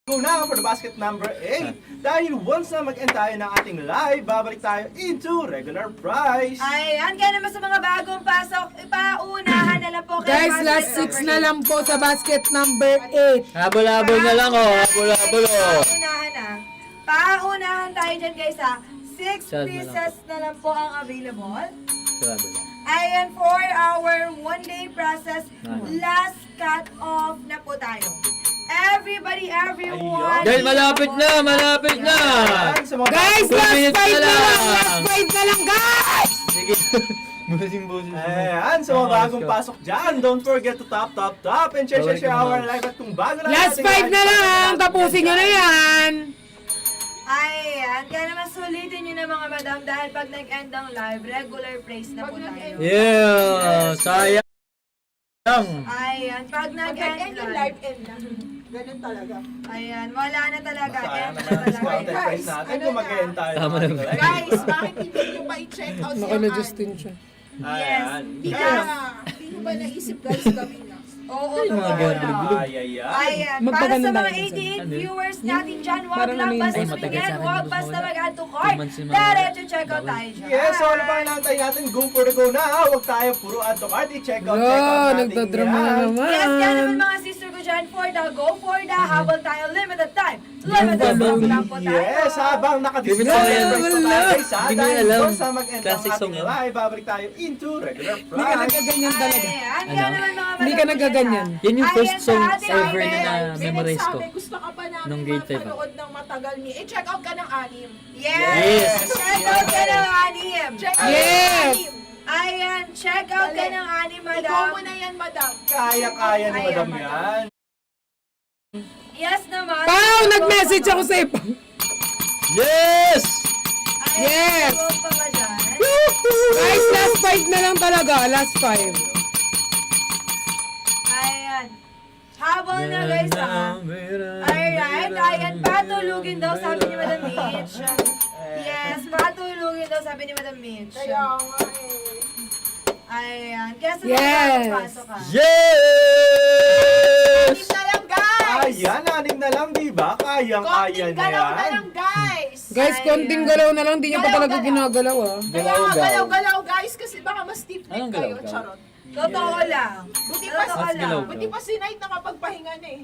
Go na for the basket number 8. Dahil once na mag-end tayo ng ating live, babalik tayo into regular price. Ayan, kaya naman sa mga bagong pasok, ipaunahan na lang po kayo. Guys, last 6 na lang po sa basket number 8. Habol-habol na lang oh. Habol-habol oh. Paunahan na. Paunahan tayo dyan guys ha. 6 Sad na lang pieces na lang po ang available. Sarado lang. Ayan, for our 1-day process, last cut off na po tayo. Everybody, everyone. Dahil malapit na, malapit na. Ayan, sa mga Guys, Two last 5 minutes na na lang! lang. Last 5 na lang, guys! Sige. Busing-busing. Ayan, sa mga bagong pasok dyan, don't forget to tap and share our live at kung bago lang Last natin 5 live, na lang! Tapusin nyo na yan! Ayan, kaya naman sulitin nyo na mga madam dahil pag nag-end ang live, regular praise na po tayo. Yeah, sayang. Ayan, pag nag-end yung live, live end na. Ganun talaga. ayan, wala na talaga. Sayang End na naman ang talaga. discounted price natin kung mag-end tayo. Tama ng na. live. Guys, bakit hindi nyo pa i-check out Naka na yung Justin siya. Ayan. Hindi Guys, nyo ba naisip guys gawin na? Oo, Ay, mga totoo ganun. lang. ay. Ayan, para Magpaganda sa mga tayo minsan. 88 Ano? viewers natin dyan, huwag Parang lang may- basta Ay, matagal tumingin, sa akin huwag gusto basta ko. mag-add to 2 cart. months yung mga- Diretso check out tayo dyan. Yes, so ano pa inaantay natin? Go for the go na! Huwag tayo puro add to cart. I-check out, check out natin Nagdadrama na yan. naman. Yes, kaya naman mga sister ko dyan, for the go for the habol tayo, limited time. Limited stock lang po tayo. Yes, habang Hindi naka-discount ko alam. price pa tayo guys ha. Hindi ko Dahil alam. once na mag-end ang Classic song ating yan. live, babalik tayo into regular Hindi ka price. nagkaganyan talaga. Ayan, kaya Ano? naman mga Hindi ka madam nagkaganyan. dyan, Yan yung ha. first Ayan, song sa ating ever live. na memorize ko. Sabi, gusto ka pa namin Nung grade five mapanood ng matagal ni. I-check out ka ng anim. Yes! Yes. Check out ka ng anim! Check out Yes. ng anim. Ayan, check out ka ng anim, Ikaw madam. mo na yan, madam. Kaya-kaya ni Ayan, madam madam. yan. Yes naman. Pao, nag-message ako sa'yo. Yes! Ayan, Yes. go pa ba dyan? Guys, last 5 na lang talaga. Last 5. Ayan. Habol na guys ha. Alright, ayan, patulugin daw sabi ni Madam Mitch. Yes, patulugin daw sabi ni Madam Mitch. Kaya nga eh. Ayan, kaya sa Yes. mga pasok ha. Yes! Anim na lang, guys! Ayan, anim na lang, di ba? Kayang-kaya Konting na galaw na yan. lang, guys! Guys, konting galaw na lang. Di niya pa talaga ginagalaw ah. Kaya nga, Galaw-galaw. galaw-galaw, guys, kasi baka ma-stiff neck Anong kayo, galaw-galaw? charot. Totoo lang. Buti pa, Totoo Mas galaw. lang. buti pa si Knight nakapagpahinga na eh.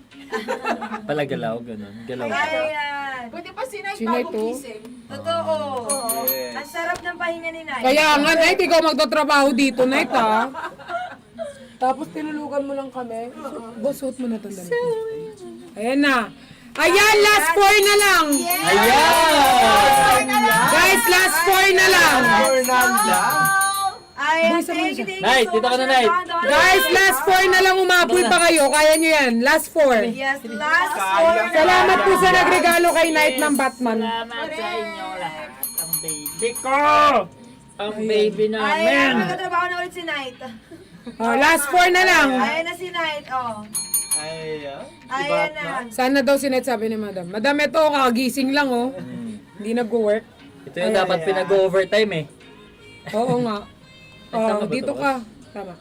Pala galaw, ganun. Galaw. Ayan. Buti pa si Knight Si Knight, bago oh. gising. Totoo. Yes. Ang sarap ng pahinga ni Nay. Kaya nga, Night, ikaw magtatrabaho dito, Night ha. Tapos tinulugan mo lang kami. Boss, suot mo na ito. Ayan na. Ayan, last 4 na lang. Ayan! Guys, last 4 na lang. Fernanda. Ayan, Boy, sama thank you, siya. thank you Night, so dito ka much na, for Night. countdown. Guys, last 4 na lang. Umapoy pa kayo. Kaya nyo yan. Last 4. Yes, last Kaya. four. Salamat po sa nagregalo kay Night ng Batman. Salamat sa inyo lahat. Ang baby ko! Ang baby Ayan, namin! magkatrabaho na ulit si Night. Oh, last 4 na lang. Ayan na si Night, oh. Ayan. Ayan na. Sana daw si Night sabi ni Madam. Madam, ito kakagising lang oh. Hindi nag-work. Ito yung dapat pinag-overtime eh. Oo nga. tama Oh, ba dito to, ka. Tama.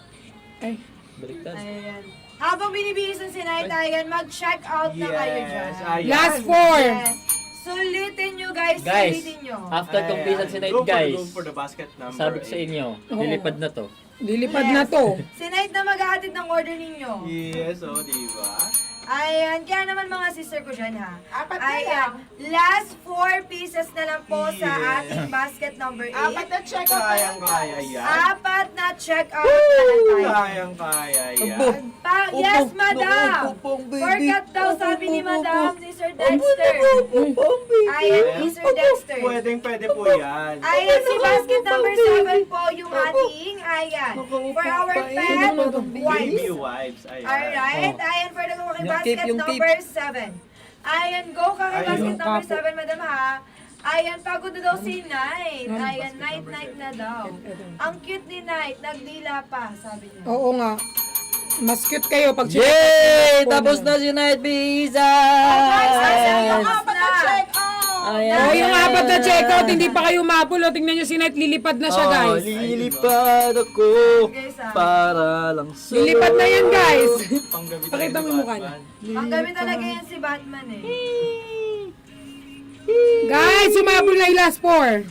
Ay. Baliktad. Ayan. Habang binibihisan si Night, ayan, mag-check out na kayo dyan. Yes, ayan. Last 4. Yes. Sulitin nyo, guys. Guys, Sulitin nyo. after completion si Night Go for the guys, go for the basket number sabi ko sa inyo, lilipad na to. Lilipad na to. Si Night na mag-aatid ng order ninyo. Yes, oh, di ba? Ayan, kaya naman mga sister ko dyan ha. Apat na Ayan, last 4 pieces na lang po sa Yes. ating basket number 8. Apat na check out na lang, Kayang-kaya guys. yan. Apat na check out na lang tayo. Kayang-kaya yan. Yes, madam! Forgot daw sabi ni madam, ni Sir Dexter. Ayan, ni Sir Dexter. Pwedeng-pwede po yan. Ayan, si basket number 7 po yung ating, ayan, for our pet Baby wipes. wipes. Ayan. Alright, ayan for the Yung basket tape, yung number 7. Ayan, go ka kay Ayun. basket number Kapo. 7, madam ha. Ayan, pagod na daw si Night. Ayan, night na daw. Ang cute ni Night, nagdila pa, sabi niya. Oo nga. Mas cute kayo pag Yay! Tapos na si Night Guys, ayan Bizan! yung apat na check out! Oh, yung apat na checkout, hindi pa kayo umabol. O, tingnan nyo si Night, lilipad na siya, guys. Lilipad ako Guys, para lang sa... Lilipad na yan, guys. Panggabi tayo Pakita ni mo yung mukha Batman. Ang gabi talaga yan si Batman eh. Guys, umabol na yung last 4.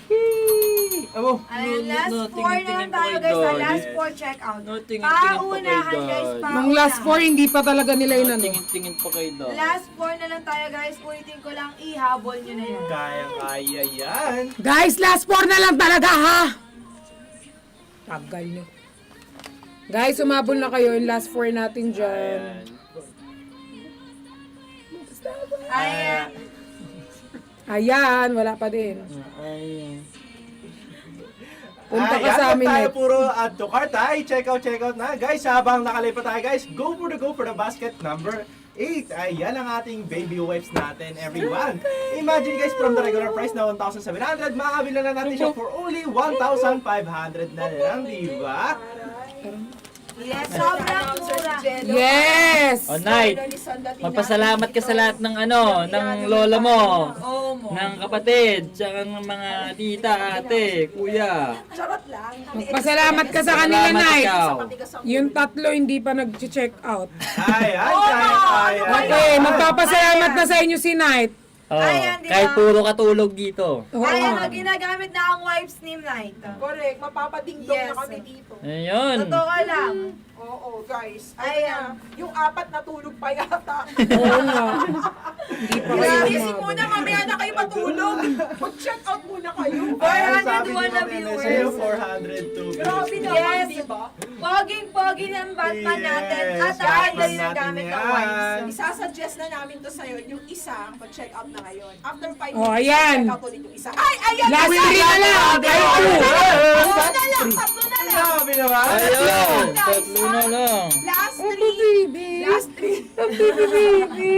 Abo. Ayun, last no, 4 na lang tayo guys sa last 4 checkout. No, tingin-tingin pa Paunahan kayo, guys, guys. paunahan. Nung last 4, hindi pa talaga nila yun ano. Tingin-tingin pa kayo daw. Last 4 na lang tayo guys, ulitin ko lang, ihabol nyo na yan. Kaya yan. Guys, last 4 na lang talaga, ha? Tagal nyo. Guys, umabol na kayo yung last 4 natin dyan. Ayan. Ayan. Ayan, wala pa din. Ay. Punta ka Ayan, sa amin, tayo Night. puro add to cart ay check out na. Guys, habang nakalipat tayo guys, go for the basket number 8. Ayan ang ating baby wipes natin, everyone. Imagine guys, from the regular price na 1,700, makakabila na natin siya for only 1,500 na lang, di ba? Yes, sobrang mura. Yes! Oh, Night. Magpasalamat ka sa lahat ng ng lola mo, Oo mo. ng kapatid, tsaka ng mga tita, ate, kuya. Charot lang. Pasalamat ka sa kanila, Salamat Night. ikaw. Yung tatlo hindi pa nag-check out. Ayan, kaya. Okay, magpapasalamat na sa inyo si Night. Oh, Ayan, di ba? kahit puro katulog dito. Oo Ayan, nga. ginagamit na ang wipes ni Night. Correct. Mapapadingdong Yes. na kami dito. Ayun. Totoo lang. Oo, guys. Ayan. Yung 4 natulog pa yata. Oo nga. Hindi pa kayo Isip umabol. muna, mamaya na kayo matulog. Mag-check out muna kayo. Ayan, 401 sabi na ni Mabene sa'yo, viewers. 402 Grabe views. naman, Yes. diba? Poging-pogi ng Batman natin. Yes, At ang Batman ganda yung natin gamit ng yan. wipes. Isasuggest na namin to sa'yo, yung isa, mag-check out na ngayon. After 5 Oh, minutes, ayan. check out ulit yung isa. Ay, ayan! Last 3 na lang. Kayo 2. Tatlo na lang! Grabe naman. Ayun. Tatlo na lang. Last 3! Baby. Last 3! Baby.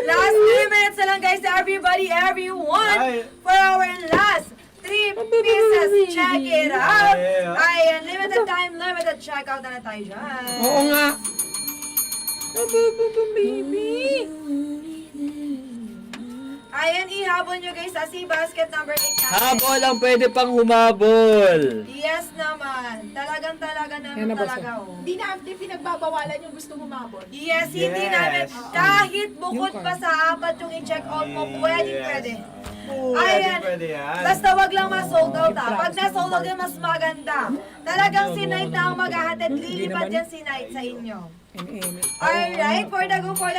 Last 3 minutes na lang guys, everybody, everyone. Ay. For our last 3 pieces. Check it out. Yeah. Ayan, limited time, limited checkout na tayo dyan. Oo nga. Ayan, ihabol nyo guys sa basket number 8 natin. Habol ang pwede pang humabol. Yes naman. Talagang Yan naman na ba talaga. Oh. Hindi natin pinagbabawalan yung gusto humabol. Yes, hindi Yes. namin. Kahit bukod pa sa 4 yung i-check out mo, pwede. Ayan. Pwede yan. Basta wag lang ma-sold out ha. Pag na-sold out yan, mas maganda. Talagang si Night na ang maghahatid. Lilipad yan si Night sa inyo. Alright, for the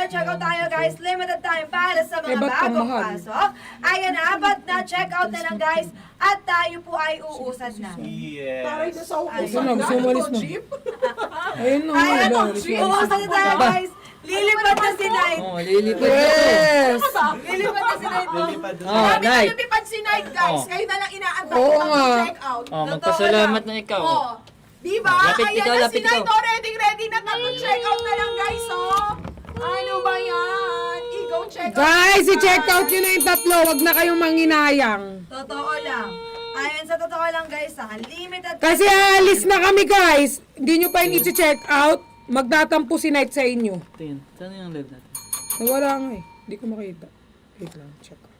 checkout tayo guys. Limited time para sa mga ba't ang bagong mahal? pasok. Ayan, 4 na checkout na lang guys. At tayo po ay uusad na. Taray Yes. na sa Ayun. upusan na, gusto mo alis na. Jeep. Ayun na. Ayan, wala. uusad na tayo guys. Lilipad na si Night. Oh, lilipad na. Yes. Lilipad na si Night. Lilipad doon. Oh, Sabi na Night. lumipad si Night, guys. Oh. Kayo na lang inaantay Oo ang nga. check out. Oh, magpasalamat na ikaw. Oh. Diba? Lapit Ayan ikaw, na si lapit Night. ikaw. Oh, ready na check out na lang, guys. Oh. Ano ba yan? Ikaw check out. Guys, i-check out nyo na yung tatlo. Wag na kayong manginayang. Totoo lang. Ayun, sa totoo lang guys ha. Limited Kasi alis na kami, guys. Hindi nyo pa yung i-check out. Magtatampo si Night sa inyo. Tingin, saan yung live natin? Wala nga eh. Hindi ko makita. Wait lang, check out.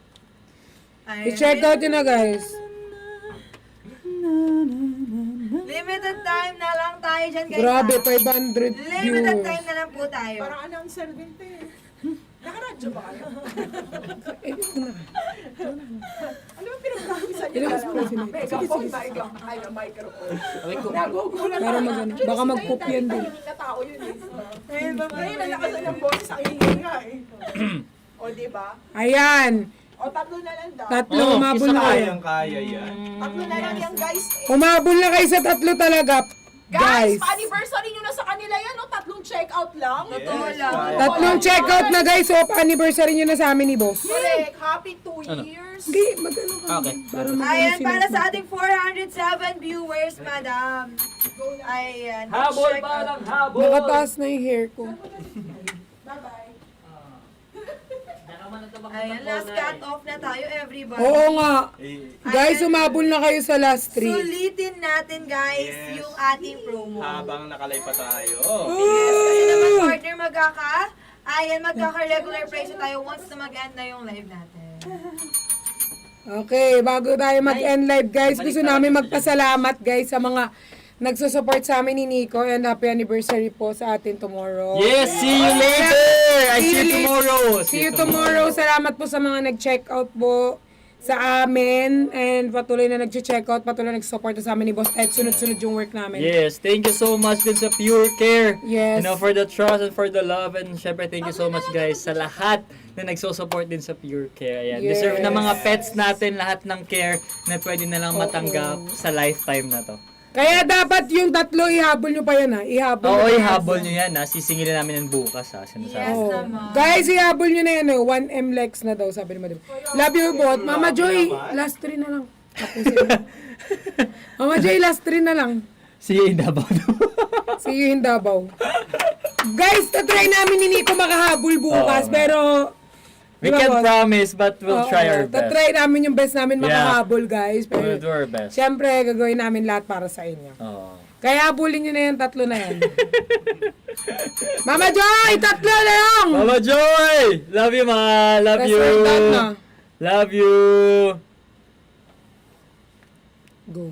Ayun, I-check out yun na, guys. Limited time na lang tayo dyan guys. Grabe, ha? 500 Limited views. time na lang po tayo. Parang announcer din, te. Nakaradyo ba kayo? Eh, yun na. Ano ba pinagkakisan niyo? Ilabas mo na si Night. Megaphone, ay, microphone. Away ko. Nagugulat Para ako. magano. Actually, Baka si mag-poop Night, yan dahil din. tahimik na tao yun eh. Ngayon, nalakasan ng boses, ang ingay nga eh. O, diba? Ayan. O, tatlo na lang daw. Tatlo, Oh, umabol na kayo. Kaya yan. Tatlo na lang yan, guys. Umabol na kayo sa tatlo talaga. Guys, Guys. pa-anniversary nyo na sa kanila yan, o? Tatlong check-out lang. Totoo lang. Tatlong checkout na, guys. So, anniversary nyo na sa amin ni Boss. Correct. Happy 2 Ano? years. Hindi, mag-ano ka. Okay. Para mag-ano Ayan, si para Night. sa ating 407 viewers, madam. Ayan. Habol check ba out. lang habol? Nakataas na yung hair ko. Bye-bye. Ayan, last cut off na tayo, everybody. Oo nga. Eh, Guys, umabol na kayo sa last 3. Sulitin natin, guys, Yes. yung ating promo. habang nakalay pa tayo. Kasi naman, partner, ayan, magkaka-regular price na tayo once na mag-end na yung live natin. Okay, bago tayo mag-end live guys, gusto namin magpasalamat guys sa mga nagsusupport sa amin ni Nico and happy anniversary po sa atin tomorrow. Yes, see you later! I see you tomorrow! See you tomorrow. Salamat po sa mga nag-check out po sa amin and patuloy na nag-check out, patuloy na nag-support sa amin ni Boss Ed. Sunod-sunod yung work namin. Yes, thank you so much din sa Pure Care. Yes. You know, for the trust and for the love. And syempre, thank you so much guys sa lahat na nagsusupport din sa Pure Care. Ayan. Yes. Deserve ng mga pets natin lahat ng care na pwede na lang matanggap sa lifetime na to. Kaya dapat yung tatlo, ihabol nyo pa yan ha. Ihabol Oo, nyo. ihabol nyo yan ha. Sisingilin namin yan bukas ha. Sinasabi. Yes Oo. naman. Guys, ihabol nyo na yan. 1M Lex na daw, sabi ni Madam. Love you both. Mama Joy, last 3 na lang. Tapusin mo. Mama Joy, last 3 na lang. See you in Davao. See you in Davao. Guys, tatry namin ni Nico makahabol bukas, Oo. pero... We Diba, can't boss? promise, but we'll try our best. Tatry namin yung best namin Yeah. makahabol, guys. We'll Pero, do our best. syempre, gagawin namin lahat para sa inyo. Oo. Kaya habulin nyo na yung tatlo na yan. Mama Joy, tatlo na lang! Mama Joy! Love you, ma! Love you! Reserve that na. Love you! Go.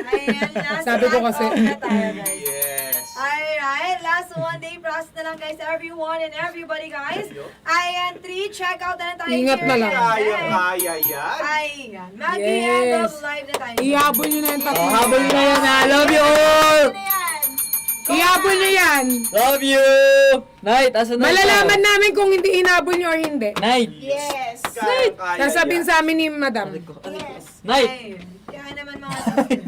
Ayan, last Sabi ko kasi. round na tayo, guys. Yes. Alright, last one day process na lang guys, everyone and everybody guys. Ayan, 3, check out na tayo. Ingat here. na lang. Kaya yan. Ayan, mag-end Yes. of live na tayo. Ihabol nyo na yung tatlo. Habol na yan, ha! Love you all! Ihabol nyo yan. Love you! Night, asa na Malalaman namin kung hindi inabol nyo or hindi. Night! Yes. Kaya Sasabihin yan. sa amin ni Madam. Yes. Night! Ayun, kaya naman mga sister.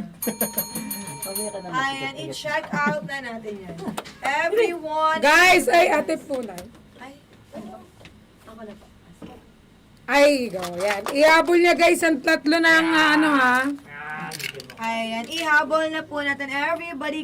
Ayan, i-check out na natin yan. Everyone. Guys, ay ate po na. Ay, ako na po. Ay, go. Yan. Ihabol niya guys ang tatlo ng ano ha. Ayan, ihabol na po natin everybody